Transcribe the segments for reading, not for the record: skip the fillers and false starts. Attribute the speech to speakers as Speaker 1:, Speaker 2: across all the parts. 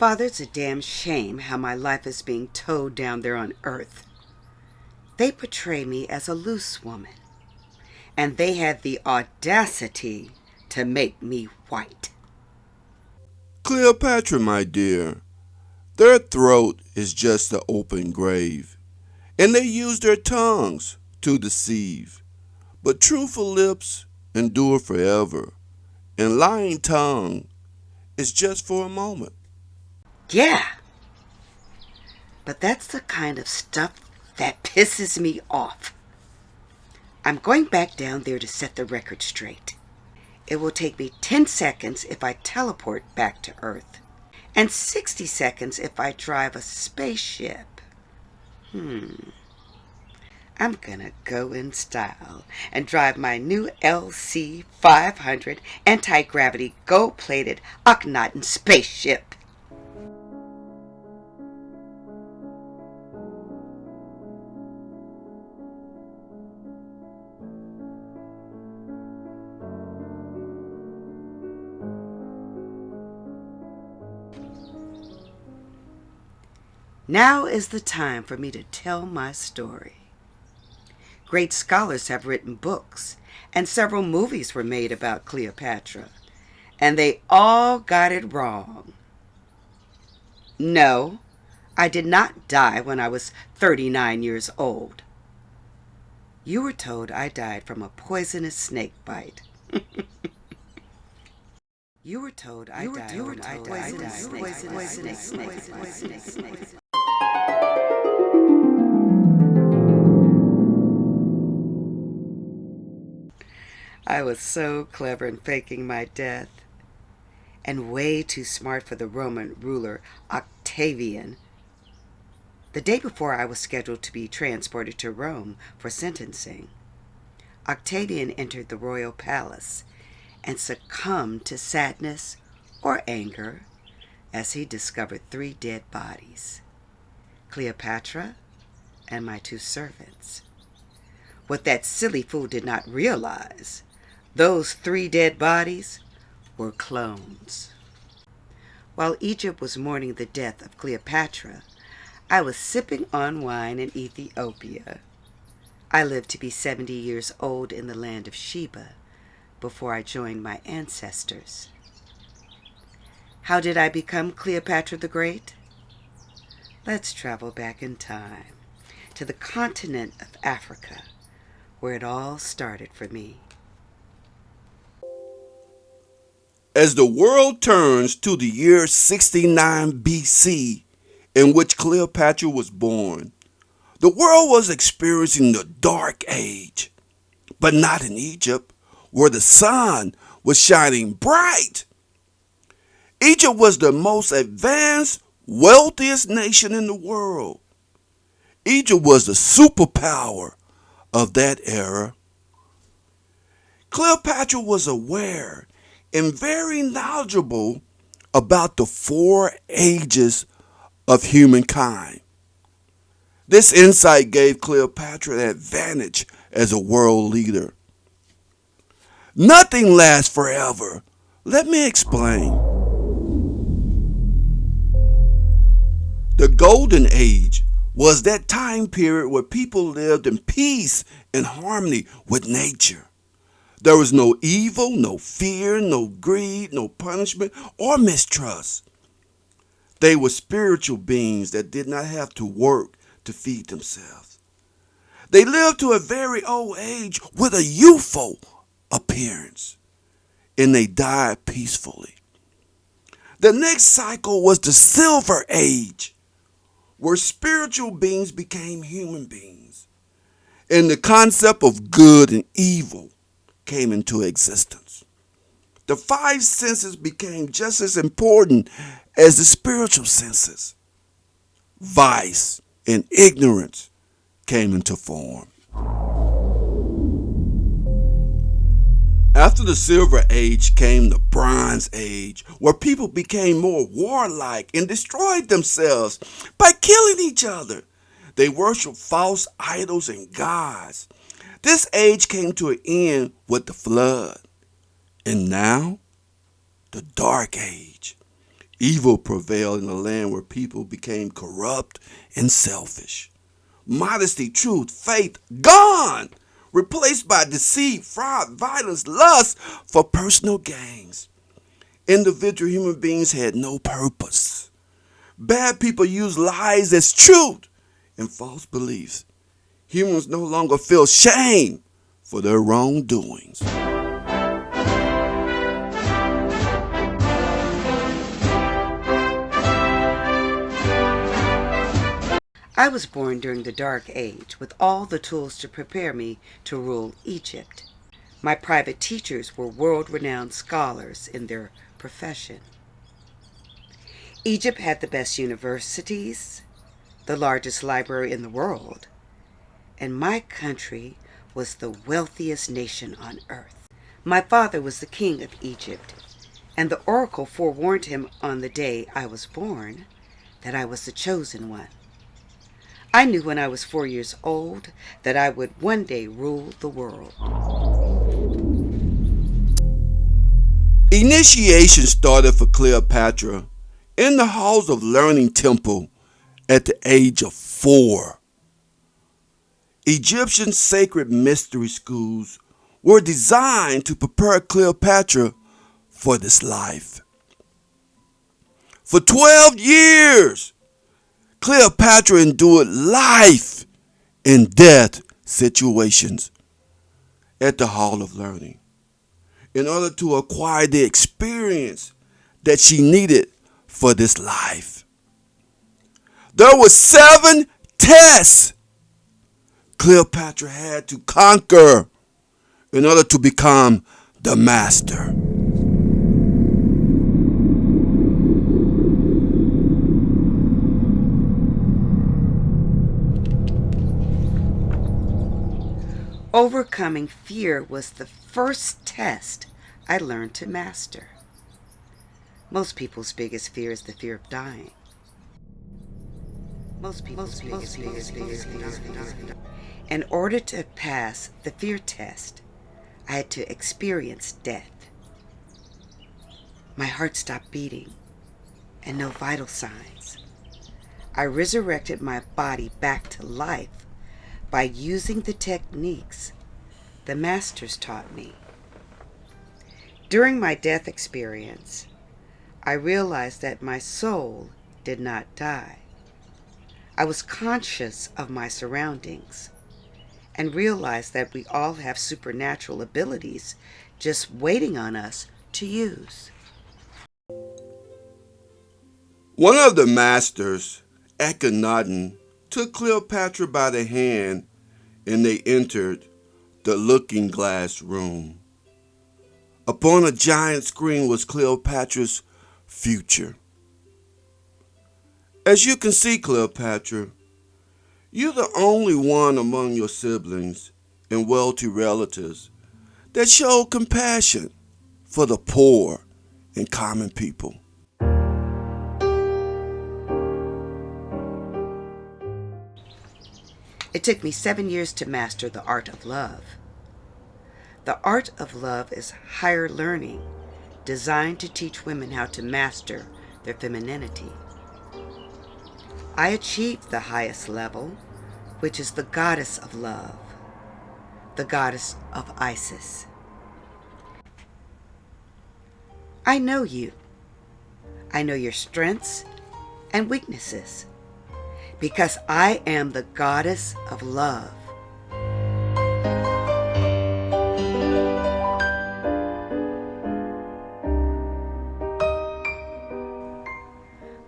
Speaker 1: Father, it's a damn shame how my life is being towed down there on earth. They portray me as a loose woman, and they had the audacity to make me white.
Speaker 2: Cleopatra, my dear, their throat is just an open grave, and they use their tongues to deceive. But truthful lips endure forever, and lying tongue is just for a moment.
Speaker 1: Yeah, but that's the kind of stuff that pisses me off. I'm going back down there to set the record straight. It will take me 10 seconds if I teleport back to Earth, and 60 seconds if I drive a spaceship. I'm gonna go in style and drive my new LC 500 anti-gravity gold-plated Akhenaten spaceship. Now is the time for me to tell my story. Great scholars have written books, and several movies were made about Cleopatra, and they all got it wrong. No, I did not die when I was 39 years old. You were told I died from a poisonous snake bite. You were told I died from a poisonous snake bite. I was so clever in faking my death, and way too smart for the Roman ruler Octavian. The day before I was scheduled to be transported to Rome for sentencing, Octavian entered the royal palace and succumbed to sadness or anger as he discovered 3 dead bodies, Cleopatra and my 2 servants. What that silly fool did not realize, those 3 dead bodies were clones. While Egypt was mourning the death of Cleopatra, I was sipping on wine in Ethiopia. I lived to be 70 years old in the land of Sheba before I joined my ancestors. How did I become Cleopatra the Great? Let's travel back in time to the continent of Africa, where it all started for me.
Speaker 2: As the world turns to the year 69 BC, in which Cleopatra was born, the world was experiencing the Dark Age, but not in Egypt, where the sun was shining bright. Egypt was the most advanced, wealthiest nation in the world. Egypt was the superpower of that era. Cleopatra was aware and very knowledgeable about the 4 ages of humankind. This insight gave Cleopatra an advantage as a world leader. Nothing lasts forever. Let me explain. The Golden Age was that time period where people lived in peace and harmony with nature. There was no evil, no fear, no greed, no punishment, or mistrust. They were spiritual beings that did not have to work to feed themselves. They lived to a very old age with a youthful appearance, and they died peacefully. The next cycle was the Silver Age, where spiritual beings became human beings, and the concept of good and evil came into existence. The 5 senses became just as important as the spiritual senses. Vice and ignorance came into form. After the Silver Age came the Bronze Age, where people became more warlike and destroyed themselves by killing each other. They worshiped false idols and gods. This age came to an end with the flood. And now, the Dark Age. Evil prevailed in a land where people became corrupt and selfish. Modesty, truth, faith, gone, replaced by deceit, fraud, violence, lust for personal gains. Individual human beings had no purpose. Bad people used lies as truth and false beliefs. Humans no longer feel shame for their wrongdoings.
Speaker 1: I was born during the Dark Age with all the tools to prepare me to rule Egypt. My private teachers were world-renowned scholars in their profession. Egypt had the best universities, the largest library in the world, and my country was the wealthiest nation on earth. My father was the king of Egypt, and the oracle forewarned him on the day I was born that I was the chosen one. I knew when I was 4 years old that I would one day rule the world.
Speaker 2: Initiation started for Cleopatra in the halls of Learning Temple at the age of 4. Egyptian sacred mystery schools were designed to prepare Cleopatra for this life. For 12 years, Cleopatra endured life and death situations at the Hall of Learning in order to acquire the experience that she needed for this life. There were 7 tests Cleopatra had to conquer in order to become the master.
Speaker 1: Overcoming fear was the first test I learned to master. Most people's biggest fear is the fear of dying. In order to pass the fear test, I had to experience death. My heart stopped beating and no vital signs. I resurrected my body back to life by using the techniques the masters taught me. During my death experience, I realized that my soul did not die. I was conscious of my surroundings and realized that we all have supernatural abilities just waiting on us to use.
Speaker 2: One of the masters, Akhenaten, took Cleopatra by the hand and they entered the looking glass room. Upon a giant screen was Cleopatra's future. As you can see, Cleopatra, you're the only one among your siblings and wealthy relatives that showed compassion for the poor and common people.
Speaker 1: It took me 7 years to master the art of love. The art of love is higher learning designed to teach women how to master their femininity. I achieved the highest level, which is the goddess of love, the goddess of Isis. I know you. I know your strengths and weaknesses, because I am the goddess of love.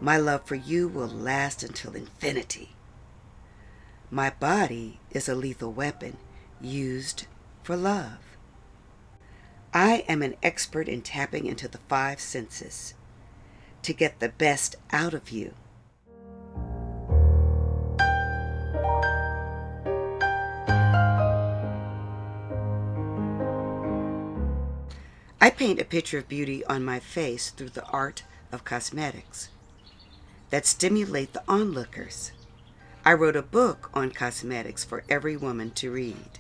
Speaker 1: My love for you will last until infinity. My body is a lethal weapon used for love. I am an expert in tapping into the 5 senses to get the best out of you. I paint a picture of beauty on my face through the art of cosmetics that stimulate the onlookers. I wrote a book on cosmetics for every woman to read.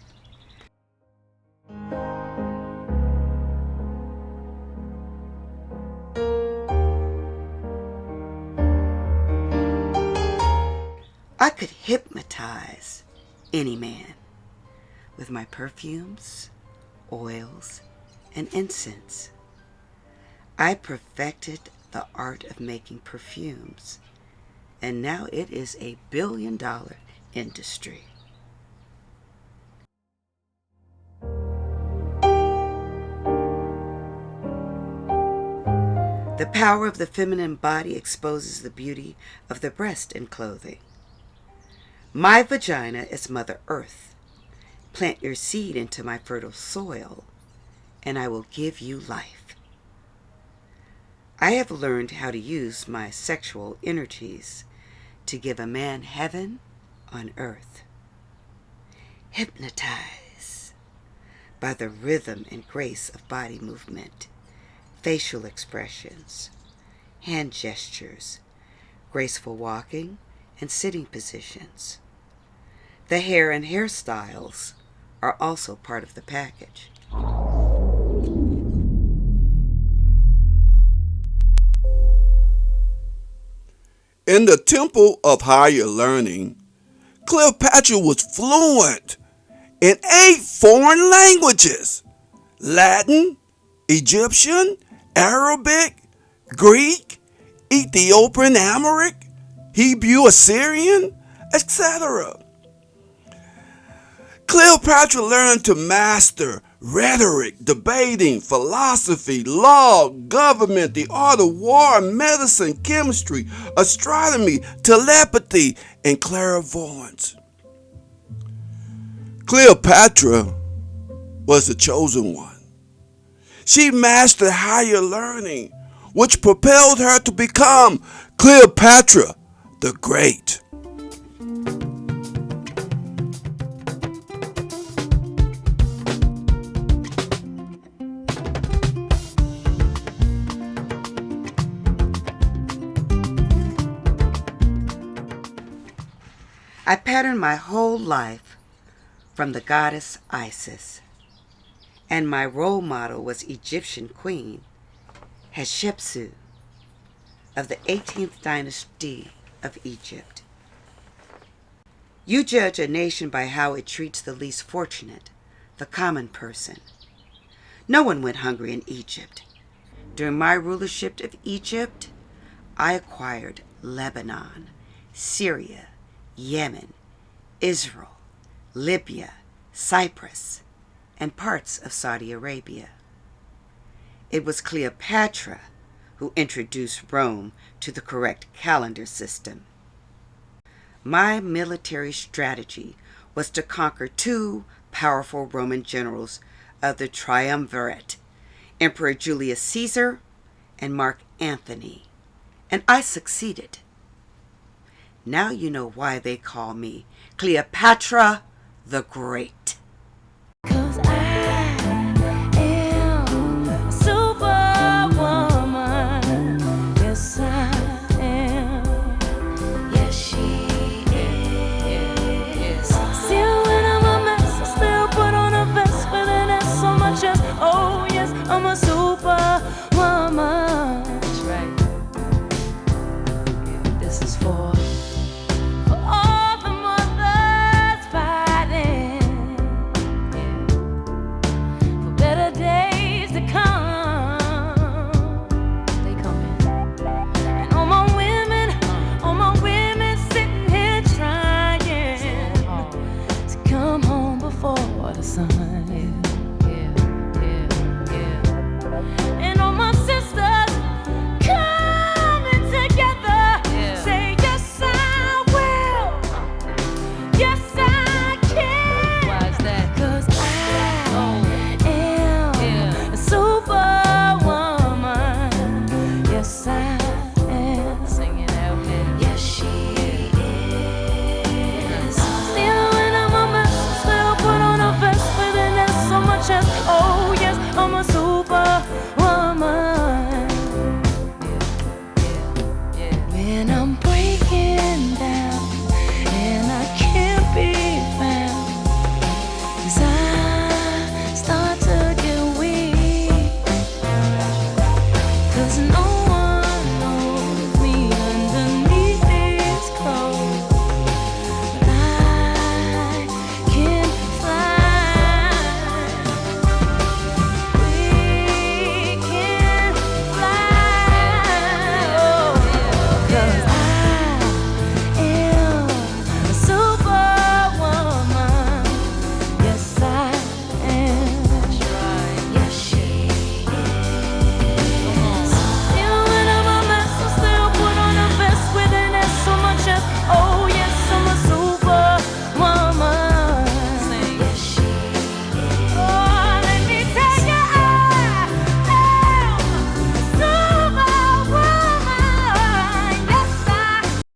Speaker 1: I could hypnotize any man with my perfumes, oils, and incense. I perfected the art of making perfumes, and now it is a billion-dollar industry. The power of the feminine body exposes the beauty of the breast in clothing. My vagina is Mother Earth. Plant your seed into my fertile soil, and I will give you life. I have learned how to use my sexual energies to give a man heaven on earth. Hypnotize by the rhythm and grace of body movement, facial expressions, hand gestures, graceful walking, and sitting positions. The hair and hairstyles are also part of the package.
Speaker 2: In the temple of higher learning, Cleopatra was fluent in 8 foreign languages: Latin, Egyptian, Arabic, Greek, Ethiopian Amharic, Hebrew Assyrian, etc. Cleopatra learned to master rhetoric, debating, philosophy, law, government, the art of war, medicine, chemistry, astronomy, telepathy, and clairvoyance. Cleopatra was the chosen one. She mastered higher learning, which propelled her to become Cleopatra the Great.
Speaker 1: I patterned my whole life from the goddess Isis, and my role model was Egyptian queen Hatshepsut of the 18th dynasty of Egypt. You judge a nation by how it treats the least fortunate, the common person. No one went hungry in Egypt. During my rulership of Egypt, I acquired Lebanon, Syria, Yemen, Israel, Libya, Cyprus, and parts of Saudi Arabia. It was Cleopatra who introduced Rome to the correct calendar system. My military strategy was to conquer 2 powerful Roman generals of the triumvirate, Emperor Julius Caesar and Mark Antony, and I succeeded. Now you know why they call me Cleopatra the Great.